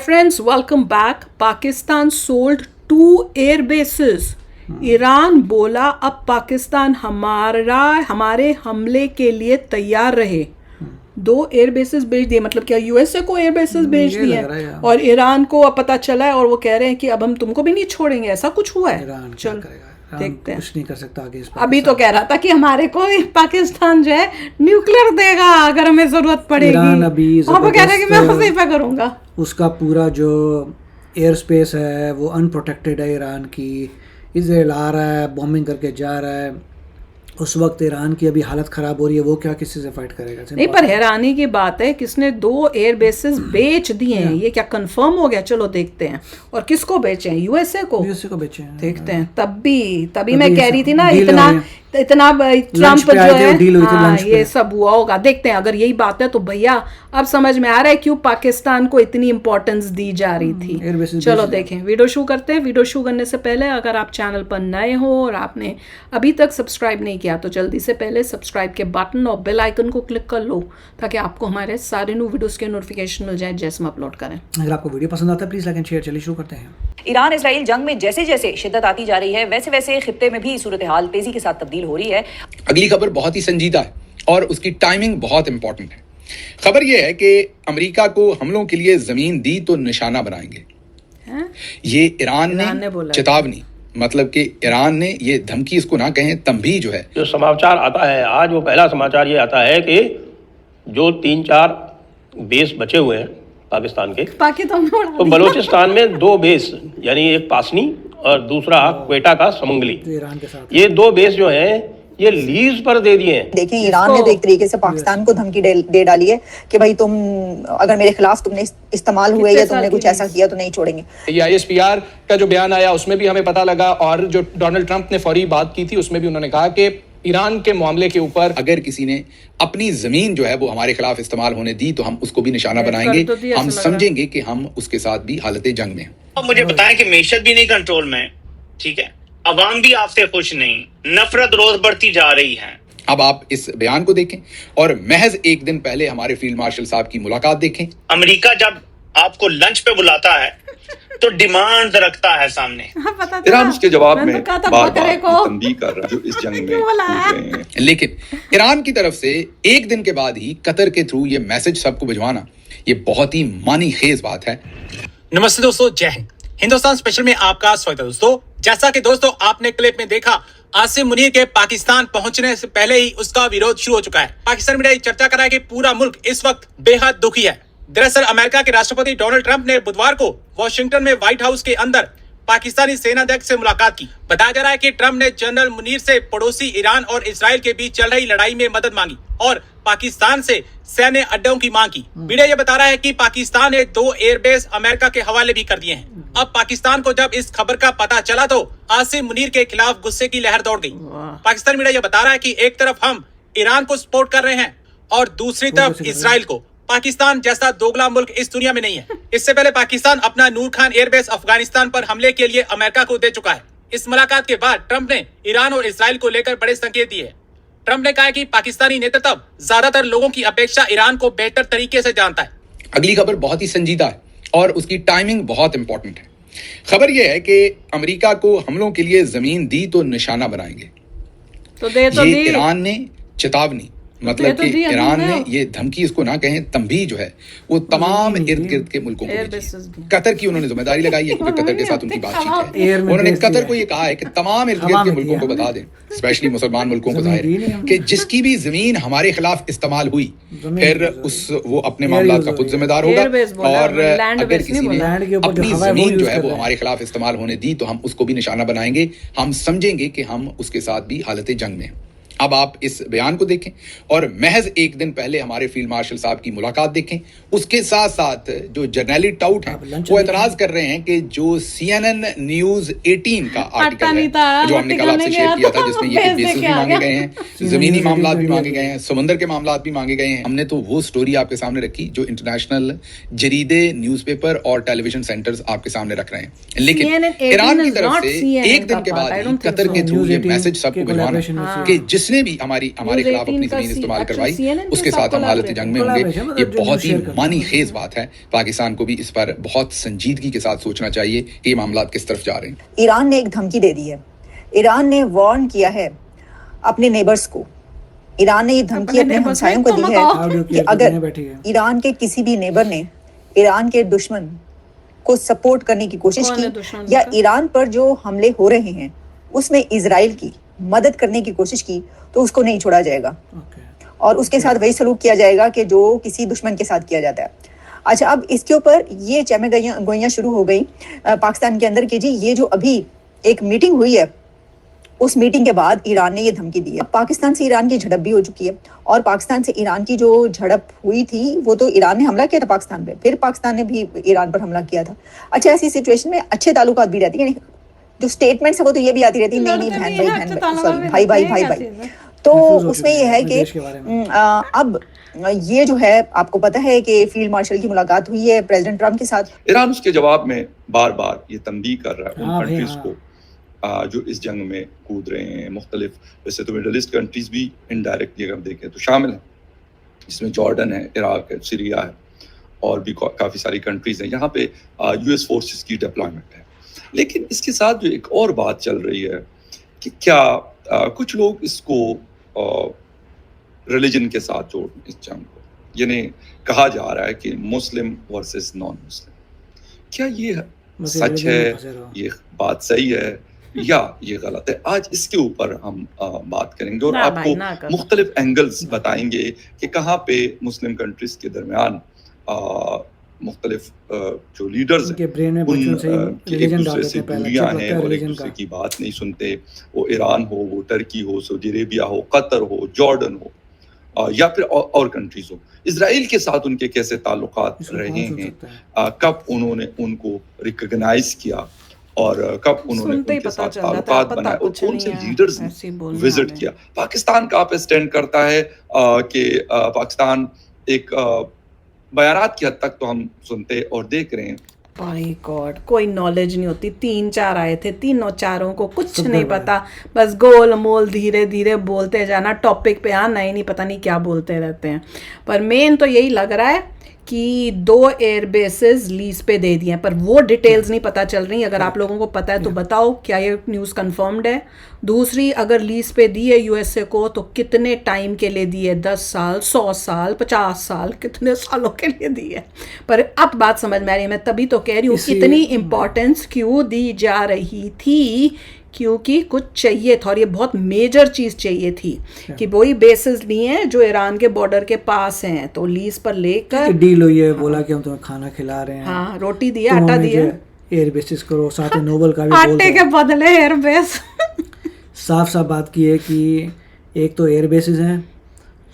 friends, welcome back. Pakistan sold 2 air bases. Iran बोला अब पाकिस्तान हमारे हमले के लिए तैयार रहे. 2 एयर बेसेस भेज दिए. मतलब क्या यूएसए को एयर बेसेस भेज दिए और ईरान को अब पता चला है और वो कह रहे हैं कि अब हम तुमको भी नहीं छोड़ेंगे. ऐसा कुछ हुआ है. चल देखते हैं. कुछ नहीं कर सकता आगे इस पर. अभी तो कह रहा था कि हमारे को पाकिस्तान जो है न्यूक्लियर देगा अगर हमें जरूरत पड़ेगी. ईरान अभी अब वो कह रहा है कि मैं वजीफा करूंगा. उसका पूरा जो एयर स्पेस है वो अनप्रोटेक्टेड है ईरान की. इजराइल आ रहा है, बॉम्बिंग करके जा रहा है. उस वक्त ईरान की अभी हालत ख़राब हो रही है. वो क्या किसी से फाइट करेगा? नहीं, पर हैरानी की बात है किसने 2 एयर बेसेस बेच दिए हैं. ये क्या कंफर्म हो गया? चलो देखते हैं. और किसको बेचे हैं? यूएसए को बेचे हैं. देखते हैं. तभी मैं कह रही थी ना इतना ट्रम्प जो है ये सब हुआ होगा. देखते हैं. अगर यही बात है तो भैया अब समझ में आ रहा है क्यों पाकिस्तान को इतनी इंपॉर्टेंस दी जा रही थी. चलो देखें. वीडियो शुरू करते हैं. वीडियो शुरू करने से पहले अगर आप चैनल पर नए हो और आपने अभी तक सब्सक्राइब नहीं किया तो जल्दी से पहले सब्सक्राइब के बटन और बेल आइकन को क्लिक कर लो ताकि आपको हमारे सारे न्यू वीडियोस के नोटिफिकेशन मिल जाए जैसे हम अपलोड करें. अगर आपको वीडियो पसंद आता है प्लीज लाइक एंड शेयर. चलिए शुरू करते हैं. ईरान इजराइल जंग में जैसे जैसे शिद्दत आती जा रही है वैसे वैसे खित्ते में भी सूरत हाल तेजी के साथ तब्दील हो रही है. अगली खबर बहुत ही संजीदा है और उसकी टाइमिंग बहुत इंपॉर्टेंट है. खबर यह है कि अमेरिका को हमलों के लिए जमीन दी तो निशाना बनाएंगे. ये ईरान ने चेतावनी, मतलब कि ईरान ने ये धमकी इसको ना कहें तंबी जो है. जो समाचार आता है आज वो पहला समाचार ये आता है कि जो 3-4 बेस बचे हुए हैं पाकिस्तान के तो बलूचिस्तान में 2 बेस यानी एक पासनी और दूसरा क्वेटा का समंगली, ये 2 बेस जो हैं ये लीज पर दे दिए हैं. देखें ईरान ने तो एक तरीके से पाकिस्तान को धमकी दे डाली है कि भाई तुम अगर मेरे खिलाफ तुमने इस्तेमाल हुए या तुमने कुछ ऐसा किया तो नहीं छोड़ेंगे. ये ISPR का जो बयान आया उसमें भी हमें पता लगा और जो डोनाल्ड ट्रंप ने फौरी बात की थी उसमें भी उन्होंने कहा कि ईरान के मामले के ऊपर अगर किसी ने अपनी जमीन जो है वो हमारे खिलाफ इस्तेमाल होने दी तो हम उसको भी निशाना बनाएंगे. हम समझेंगे कि हम उसके साथ भी हालत जंग में हैं. अब मुझे बताएं कि मेशत भी नहीं कंट्रोल में, ठीक है, अवाम भी आपसे खुश नहीं, नफरत रोज बढ़ती जा रही है. अब आप इस बयान को देखें और महज एक दिन पहले हमारे फील्ड मार्शल साहब की मुलाकात देखें. अमेरिका जब आपको लंच पे बुलाता है तो डिमांड रखता है सामने. ईरान उसके जवाब में बार-बार तंबीह कर रहा है जो इस जंग में कूद रहे हैं. लेकिन ईरान की तरफ से एक दिन के बाद ही कतर के थ्रू ये मैसेज सबको भिजवाना ये बहुत ही मानी खेज बात है. नमस्ते दोस्तों, जय हिंद. हिंदुस्तान स्पेशल में आपका स्वागत है दोस्तों. जैसा कि दोस्तों आपने क्लिप में देखा, आसिम मुनीर के पाकिस्तान पहुंचने से पहले ही उसका विरोध शुरू हो चुका है. पाकिस्तान मीडिया चर्चा कर रहा है कि पूरा मुल्क इस वक्त बेहद दुखी है. दरअसल अमेरिका के राष्ट्रपति डोनाल्ड ट्रंप ने बुधवार को वॉशिंगटन में व्हाइट हाउस के अंदर पाकिस्तानी सेनाध्यक्ष से मुलाकात की. बताया जा रहा है कि ट्रंप ने जनरल मुनीर से पड़ोसी ईरान और इजराइल के बीच चल रही लड़ाई में मदद मांगी और पाकिस्तान से सैन्य अड्डों की मांग की. मीडिया ये बता रहा है कि पाकिस्तान ने 2 एयरबेस अमेरिका के हवाले भी कर दिए हैं. अब पाकिस्तान को जब इस खबर का पता चला तो आसिम मुनीर के खिलाफ गुस्से की लहर दौड़ गई. पाकिस्तान मीडिया ये बता रहा है कि एक तरफ हम ईरान को सपोर्ट कर रहे हैं और दूसरी तरफ इजराइल को. पाकिस्तान जैसा दोगला मुल्क इस दुनिया में नहीं है. इससे पहले पाकिस्तान अपना नूर खान एयरबेस अफगानिस्तान पर हमले के लिए अमेरिका को दे चुका है. इस मुलाकात के बाद ट्रंप ने ईरान और इजराइल को लेकर बड़े संकेत दिए. ट्रंप ने कहा कि पाकिस्तानी नेतृत्व ज्यादातर लोगों की अपेक्षा ईरान को बेहतर तरीके से जानता है. अगली खबर बहुत ही संजीदा है और उसकी टाइमिंग बहुत इंपॉर्टेंट है. खबर यह है कि अमेरिका को हमलों के लिए जमीन दी तो निशाना बनाएंगे. ये ईरान ने चेतावनी, मतलब कि ईरान ने ये धमकी इसको ना कहें तंबी जो है वो तमाम इर्द गिर्द के मुल्कों को भेजी. कतर की उन्होंने जिम्मेदारी लगाई है क्योंकि कतर के साथ उनकी बातचीत है. उन्होंने कतर को ये कहा है कि तमाम इर्द गिर्द के मुल्कों को बता दें, स्पेशली मुसलमान मुल्कों को जाहिर है कि जिसकी भी जमीन हमारे खिलाफ इस्तेमाल हुई फिर वो अपने मामला का खुद जिम्मेदार होगा. और अगर किसी ने अपनी जमीन जो है वो हमारे खिलाफ इस्तेमाल होने दी तो हम उसको भी निशाना बनाएंगे. हम समझेंगे कि हम उसके साथ भी हालत जंग में हैं. अब आप इस बयान को देखें और महज एक दिन पहले हमारे फील्ड मार्शल साहब की मुलाकात देखें. उसके साथ साथ जो जर्नैली टाउट हैं वो एतराज कर रहे हैं कि जो CNN न्यूज 18 का आर्टिकल है जो हमने कल आपसे शेयर किया था जिसमें ये बेसिस भी मांगे गए हैं, जमीनी मामला भी मांगे गए हैं, समंदर के मामला भी मांगे गए हैं. हमने तो वो स्टोरी आपके सामने रखी जो इंटरनेशनल जरीदे, न्यूज़पेपर और टेलीविजन सेंटर्स आपके सामने रख रहे हैं. लेकिन ईरान की तरफ से एक दिन के बाद कतर के थ्रू ये मैसेज सबको भिजवाना कि जिस जिसने भी हमारे खिलाफ अपनी जमीन इस्तेमाल करवाई उसके साथ हम हालत जंग में होंगे। ये बहुत ही मानी खेज बात है। पाकिस्तान को भी इस पर बहुत संजीदगी के साथ सोचना चाहिए कि ये मामला किस तरफ जा रहे हैं। ईरान ने एक धमकी दे दी है, ईरान ने वार्न किया है अपने नेबर्स को, ईरान ने ये धमकी अपने हमसायों को दी है कि अगर ईरान के किसी भी नेबर ने ईरान के दुश्मन को सपोर्ट करने की कोशिश की या ईरान पर जो हमले हो रहे हैं उसमें इजराइल की मदद करने की कोशिश की तो उसको नहीं छोड़ा जाएगा और उसके साथ वही सलूक किया जाएगा कि जो किसी दुश्मन के साथ किया जाता है। अच्छा, अब इसके ऊपर ये चहमगोइयां शुरू हो गई पाकिस्तान के अंदर कि जी ये जो अभी एक मीटिंग हुई है उस मीटिंग के बाद ईरान ने ये धमकी दी है। पाकिस्तान से ईरान की झड़प भी हो चुकी है और पाकिस्तान से ईरान की जो झड़प हुई थी वो तो ईरान ने हमला किया था पाकिस्तान पे, फिर पाकिस्तान ने भी ईरान पर हमला किया था। अच्छा, ऐसी सिचुएशन में अच्छे ताल्लुकात भी रहती है, जो स्टेटमेंट्स है वो तो ये भी आती रहती है नहीं भाई भाई। तो उसमें ये है कि अब ये जो है आपको पता है कि फील्ड मार्शल की मुलाकात हुई है प्रेसिडेंट ट्रम्प के साथ। ईरान उसके जवाब में बार बार ये तंबीह कर रहा है उन कंट्रीज को जो इस जंग में कूद रहे हैं। मुख्तलिफ, वैसे तो मिडल ईस्ट कंट्रीज भी इनडायरेक्टली अगर हम देखें तो शामिल हैं, इसमें जॉर्डन है, इराक है, सीरिया है और भी काफ़ी सारी कंट्रीज हैं। यहाँ पे यूएस फोर्सेस की डिप्लॉयमेंट है। लेकिन इसके साथ जो एक और बात चल रही है कि क्या कुछ लोग इसको रिलीजन के साथ जोड़ इस जंग को, यानी कहा जा रहा है कि मुस्लिम वर्सेस नॉन मुस्लिम। क्या ये सच है, ये बात सही है या ये गलत है? आज इसके ऊपर हम बात करेंगे और आपको मुख्तलिफ एंगल्स बताएंगे कि कहाँ पे मुस्लिम कंट्रीज के दरमियान मुख्तलिफ जो लीडर्स हैं उनकी एक दूसरे से दूरियां हैं और एक दूसरे की बात नहीं सुनते। वो ईरान हो, वो टर्की हो, सऊदी अरेबिया हो, कतर हो, जॉर्डन हो या फिर और कंट्रीज हो। इजराइल के साथ उनके कैसे ताल्लुकात रहे हैं, कब उन्होंने उनको रिकॉग्नाइज किया और कब उन्होंने उनके साथ ताल्लुकात बनाए और कौन से लीडर्स ने विजिट किया। पाकिस्तान कहाँ पे स्टैंड करता है कि पाकिस्तान एक बयानात की हद तक तो हम सुनते और देख रहे हैं। माय गॉड, कोई नॉलेज नहीं होती। 3-4 आए थे, तीनों चारों को कुछ नहीं पता, बस गोल मोल धीरे धीरे बोलते जाना, टॉपिक पे आना ही नहीं, पता नहीं क्या बोलते रहते हैं। पर मेन तो यही लग रहा है कि 2 एयर बेसेस लीज पे दे दिए हैं, पर वो डिटेल्स नहीं पता चल रही। अगर आप लोगों को पता है तो बताओ, क्या ये न्यूज़ कंफर्म्ड है? दूसरी, अगर लीज पे दी है यूएसए को तो कितने टाइम के लिए दी है? 10 साल, 100 साल, 50 साल, कितने सालों के लिए दी है? पर अब बात समझ में आ रही है। मैं तभी तो कह रही हूँ कितनी इम्पोर्टेंस क्यों दी जा रही थी, क्योंकि कुछ चाहिए था और ये बहुत मेजर चीज़ चाहिए थी कि वही बेसिस लिए हैं जो ईरान के बॉर्डर के पास हैं, तो लीज पर लेकर डील हुई है, बोला कि हम तुम्हें खाना खिला रहे हैं, हाँ रोटी दिया, आटा दिया, एयर बेसिस करो, साथ में नोबल का भी आटे के बदले एयर बेस। साफ बात की है कि एक तो एयर बेसिस हैं,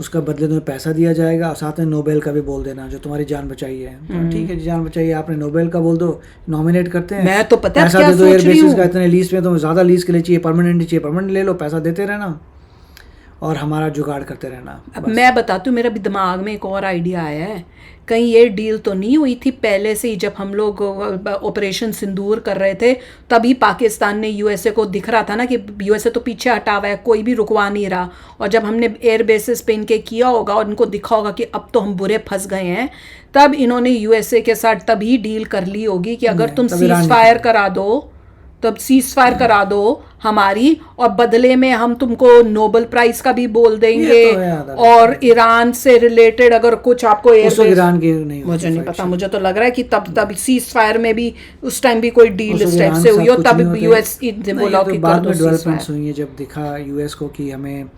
उसका बदले तुम्हें पैसा दिया जाएगा और साथ में नोबेल का भी बोल देना जो तुम्हारी जान बचाई है। तो ठीक है, जान बचाई है आपने, नोबेल का बोल दो, नॉमिनेट करते हैं। मैं तो पता है पैसा दे दो एयर बेसिस का, इतने लीज में तुम्हें ज़्यादा लीज के लिए चाहिए, परमानेंट चाहिए, परमानेंट ले लो, पैसा देते रहना और हमारा जुगाड़ करते रहना। अब मैं बताती हूँ, मेरे भी दिमाग में एक और आइडिया आया है। कहीं ये डील तो नहीं हुई थी पहले से ही, जब हम लोग ऑपरेशन सिंदूर कर रहे थे तभी पाकिस्तान ने यूएसए को दिख रहा था ना कि यूएसए तो पीछे हटा हुआ है, कोई भी रुकवा नहीं रहा, और जब हमने एयर बेसिस पे इनके किया होगा और इनको दिखा होगा कि अब तो हम बुरे फंस गए हैं, तब इन्होंने यूएसए के साथ तभी डील कर ली होगी कि अगर तुम सीज फायर करा दो, तब सीज फायर करा दो हमारी, और बदले में हम तुमको नोबेल प्राइज का भी बोल देंगे तो और ईरान से रिलेटेड अगर कुछ आपको ईरान की नहीं, मुझे नहीं पता, मुझे तो लग रहा है कि तब सीज फायर में भी उस टाइम भी कोई डील इस टाइप से हुई हो, तब यूएस बोला कि बाद में डेवलपमेंट्स हुई है जब दिखा यूएस को कि हमें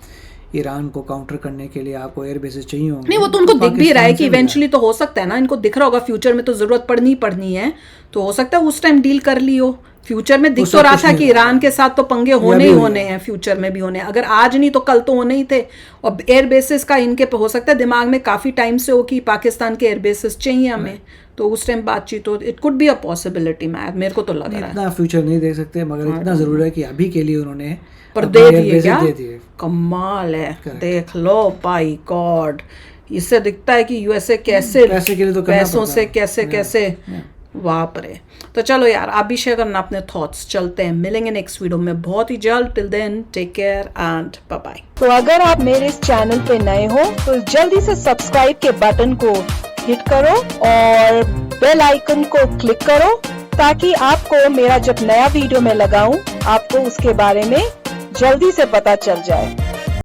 ईरान को काउंटर करने के लिए आपको एयर बेसिस चाहिए होंगे। नहीं, वो तो उनको दिख भी रहा है कि इवेंचुअली तो हो सकता है ना, इनको दिख रहा होगा फ्यूचर में तो जरूरत पड़नी है, तो हो सकता है उस टाइम डील कर ली हो। फ्यूचर में दिख तो रहा था कि ईरान के साथ तो पंगे होने ही होने हैं, फ्यूचर में भी होने, अगर आज नहीं तो कल तो होने ही थे। और एयर बेसिस का इनके हो सकता है दिमाग में काफी टाइम से हो कि पाकिस्तान के एयर बेसिस चाहिए हमें, तो उस टाइम बातचीत हो, it could be a possibility. मेरे को तो लग रहा है इतना फ्यूचर नहीं देख सकते, मगर इतना जरूर है कि अभी के लिए उन्होंने पर दे दिए। क्या कमाल है, देख लो बाय गॉड। इससे दिखता है कि यूएसए कैसे पैसे के लिए तो पैसों से कैसे बाप रे। तो चलो यार, आप भी शेयर करना अपने थॉट्स। चलते हैं, मिलेंगे नेक्स्ट वीडियो में बहुत ही जल्द। Till then take care and bye bye. तो अगर आप मेरे इस चैनल पे नए हो तो जल्दी से सब्सक्राइब के बटन को हिट करो और बेल आइकन को क्लिक करो, ताकि आपको मेरा जब नया वीडियो मैं लगाऊं आपको उसके बारे में जल्दी से पता चल जाए।